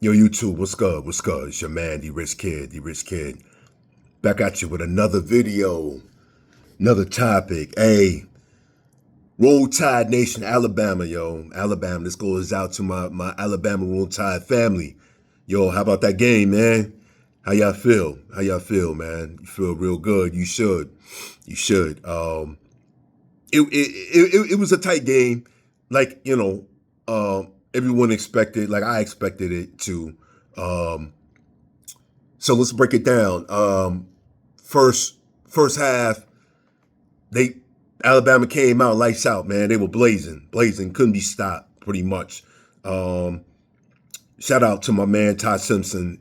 Yo, YouTube, what's good? What's good? It's your man, the Rich Kid, the Rich Kid. Back at you with another video, another topic. Hey, Roll Tide Nation, Alabama, yo. Alabama, this goes out to my Alabama Roll Tide family. Yo, how about that game, man? How y'all feel? How y'all feel, man? You feel real good? You should. You should. It was a tight game. Like, everyone expected, like I expected it to. Um, So let's break it down. First first half, they Alabama came out lights out, man. They were blazing, couldn't be stopped, pretty much. Um, Shout out to my man Todd Simpson.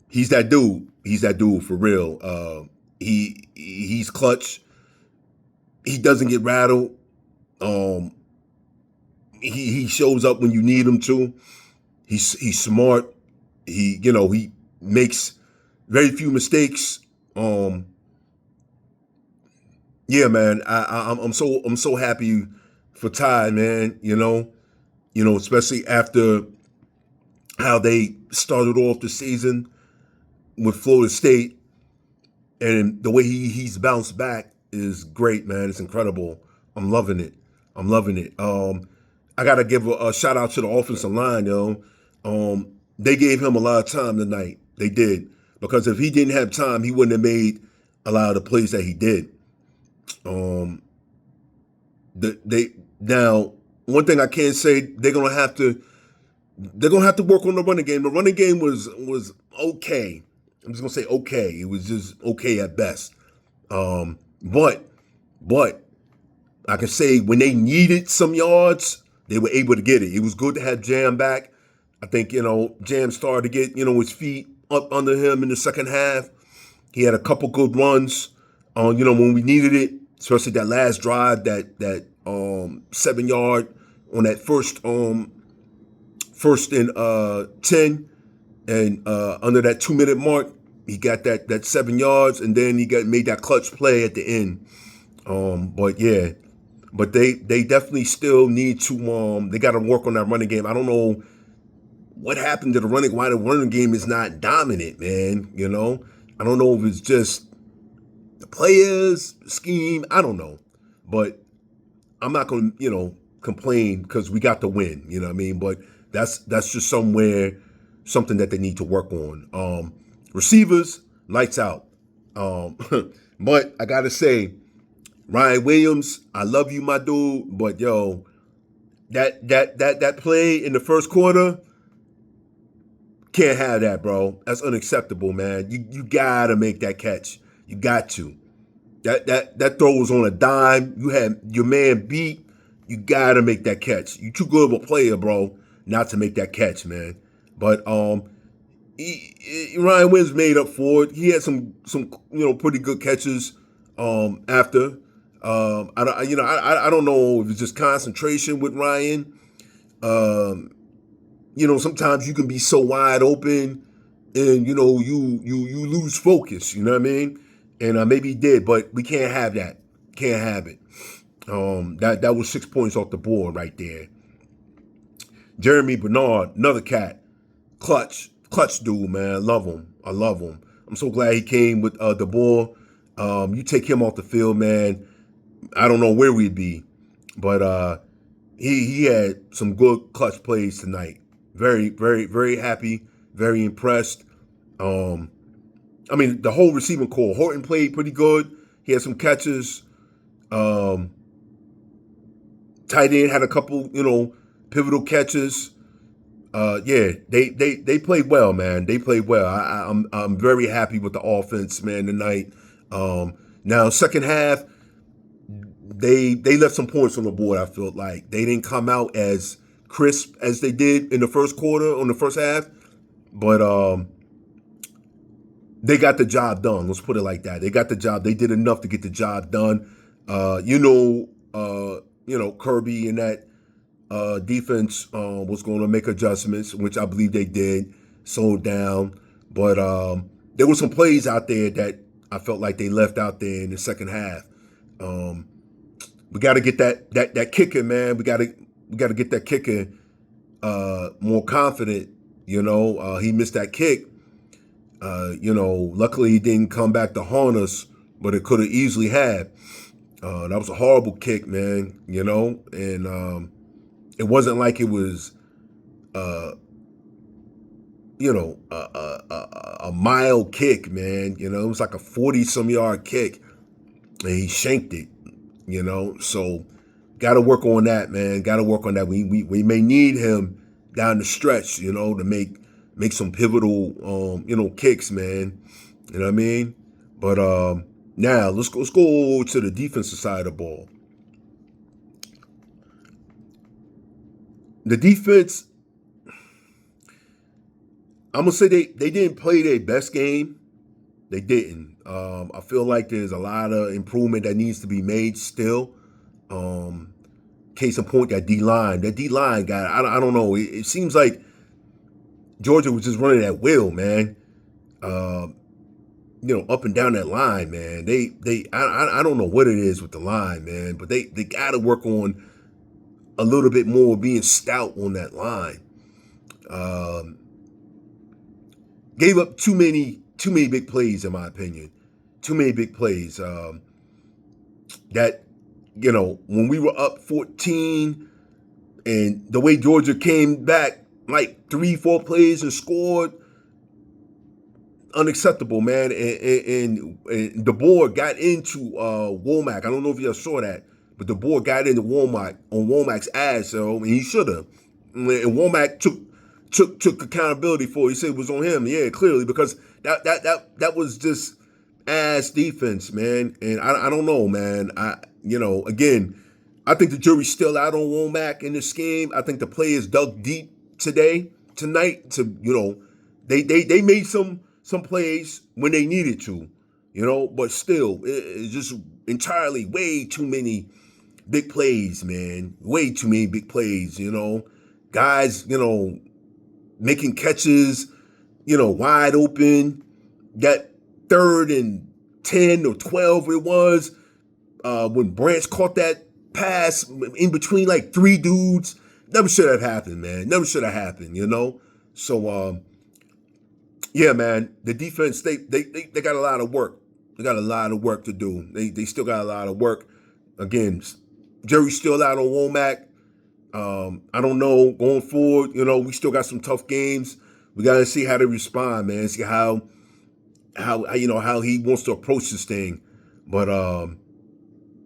He's that dude. He's that dude for real. He's clutch. He doesn't get rattled. Um, he shows up when you need him to. He's smart. He makes very few mistakes. Yeah, man, I'm so happy for Ty, man. Especially after how they started off the season with Florida State, and the way he's bounced back is great, man. It's incredible. I'm loving it. I'm loving it. I gotta give a shout out to the offensive line, yo. They gave him a lot of time tonight. They did, because if he didn't have time, he wouldn't have made a lot of the plays that he did. Um, they now one thing I can say, they're gonna have to work on the running game. The running game was okay. I'm just gonna say okay. It was just okay at best. But I can say when they needed some yards, they were able to get it. It was good to have Jam back. I think Jam started to get his feet up under him in the second half. He had a couple good runs. When we needed it, especially that last drive, that 7 yard on that first and 10, and under that 2 minute mark, he got that 7 yards, and then he made that clutch play at the end. But yeah, but they definitely still need to they got to work on that running game. I don't know what happened to why the running game is not dominant, man. I don't know if it's just the players scheme. I don't know, but I'm not going to complain because we got the win. You know what I mean? But that's just something that they need to work on. Receivers, lights out. Um, but I gotta say, Ryan Williams, I love you, my dude. But yo, that play in the first quarter, can't have that, bro. That's unacceptable, man. You gotta make that catch. You got to. That throw was on a dime. You had your man beat. You gotta make that catch. You too good of a player, bro, not to make that catch, man. But Ryan Williams made up for it. He had some pretty good catches after. I don't know if it's just concentration with Ryan. Sometimes you can be so wide open, and you lose focus. You know what I mean? And maybe he did, but we can't have that. Can't have it. That was 6 points off the board right there. Jeremy Bernard, another cat, clutch dude, man. I love him. I'm so glad he came with the ball. You take him off the field, man. I don't know where we'd be, but he had some good clutch plays tonight. Very, very, very happy. Very impressed. The whole receiving core. Horton played pretty good. He had some catches. Tight end had a couple, pivotal catches. Yeah, they played well, man. They played well. I'm very happy with the offense, man, tonight. Now second half, they left some points on the board. I felt like they didn't come out as crisp as they did in the first quarter on the first half, but they got the job done. Let's put it like that. They got the job. They did enough to get the job done. Kirby and that defense was going to make adjustments, which I believe they did, slowed down. But there were some plays out there that I felt like they left out there in the second half. We got to get that kicker, man. We got to get that kicker more confident He missed that kick. Luckily he didn't come back to haunt us, but it could have easily had. That was a horrible kick, man. And it wasn't like it was, a mild kick, man. It was like a 40-some yard kick, and he shanked it. So got to work on that, man. Got to work on that. We may need him down the stretch, to make some pivotal, kicks, man. You know what I mean? But now let's go to the defensive side of the ball. The defense, I'm gonna say they didn't play their best game. They didn't. I feel like there's a lot of improvement that needs to be made still. Case in point, that D-line. That D-line guy, I don't know. It seems like Georgia was just running at will, man. Up and down that line, man. I don't know what it is with the line, man, but they got to work on a little bit more being stout on that line. Gave up too many big plays, in my opinion. Too many big plays. That, when we were up 14 and the way Georgia came back like 3-4 plays and scored, unacceptable, man. And DeBoer got into Womack. I don't know if you saw that, but DeBoer got into Womack's ass, and he should have. And Womack took accountability for it. He said it was on him. Yeah, clearly, because that was just ass defense, man. And I don't know, man. Again, I think the jury's still out on Womack in this game. I think the players dug deep tonight. They made some plays when they needed to, but still, it's just entirely way too many big plays, man. Way too many big plays, Guys, making catches, wide open. Got 3rd and 10 or 12 it was, when Branch caught that pass in between like 3 dudes. Never should have happened, man. Never should have happened, So, yeah, man, the defense, they got a lot of work. They got a lot of work to do. They still got a lot of work. Again, Jerry's still out on Womack. I don't know going forward. We still got some tough games. We got to see how they respond, man. See how he wants to approach this thing. But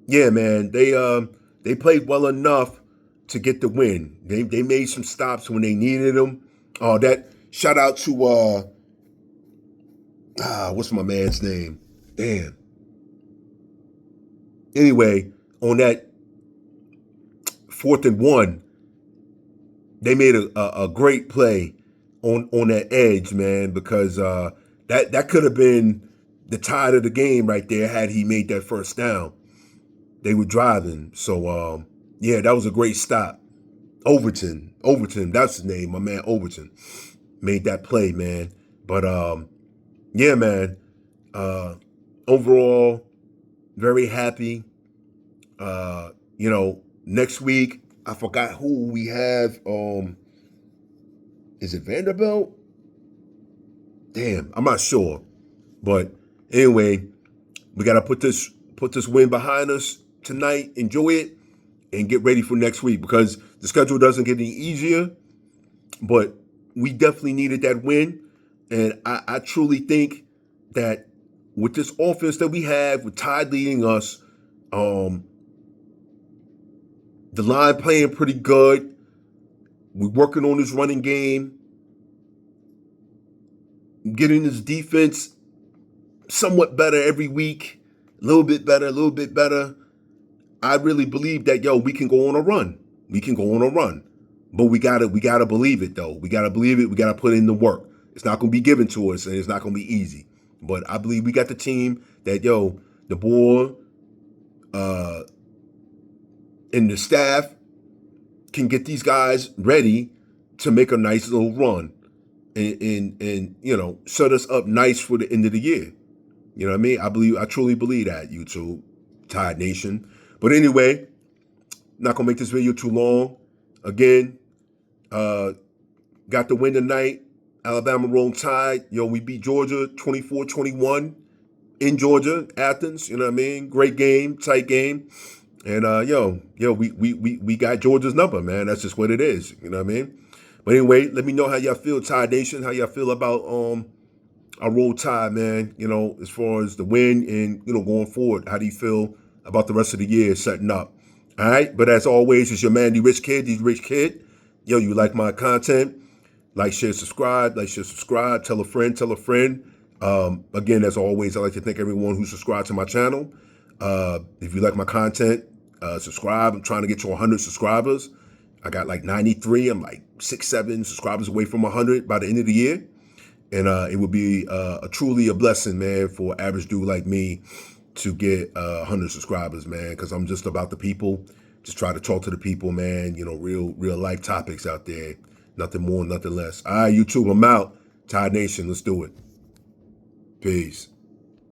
yeah, man, they played well enough to get the win. They made some stops when they needed them. That shout out to what's my man's name? Damn. Anyway, on that 4th and 1, they made a great play on that edge, man, because that could have been the tide of the game right there had he made that first down. They were driving. So, yeah, that was a great stop. Overton, that's his name, my man Overton. Made that play, man. But, yeah, man, overall, very happy. Next week, I forgot who we have. Is it Vanderbilt? Damn, I'm not sure. But anyway, we got to put this win behind us tonight, enjoy it, and get ready for next week, because the schedule doesn't get any easier, but we definitely needed that win. And I truly think that with this offense that we have, with Tide leading us, the line playing pretty good, we're working on this running game, getting this defense somewhat better every week, a little bit better. I really believe that, we can go on a run. But we gotta believe it, though. We gotta believe it. We gotta put in the work. It's not gonna be given to us, and it's not gonna be easy. But I believe we got the team that, the board, and the staff can get these guys ready to make a nice little run and set us up nice for the end of the year. You know what I mean? I truly believe that, YouTube, Tide Nation. But anyway, not gonna make this video too long. Again, got the win tonight. Alabama Roll Tide. Yo, we beat Georgia 24-21 in Georgia, Athens. You know what I mean? Great game, tight game. And we got Georgia's number, man. That's just what it is. You know what I mean? But anyway, let me know how y'all feel, Tide Nation. How y'all feel about our Roll Tide, man? You know, as far as the win and going forward, how do you feel about the rest of the year setting up? All right. But as always, it's your man, the Rich Kid. The Rich Kid. Yo, you like my content? Like, share, subscribe. Like, share, subscribe. Tell a friend. Tell a friend. Again, as always, I'd like to thank everyone who subscribed to my channel. If you like my content, subscribe. I'm trying to get to 100 subscribers. I got like 93. I'm like 6, 7 subscribers away from 100 by the end of the year. And it would be truly a blessing, man, for an average dude like me to get 100 subscribers, man, because I'm just about the people. Just try to talk to the people, man. Real life topics out there. Nothing more, nothing less. All right, YouTube, I'm out. Tide Nation, let's do it. Peace.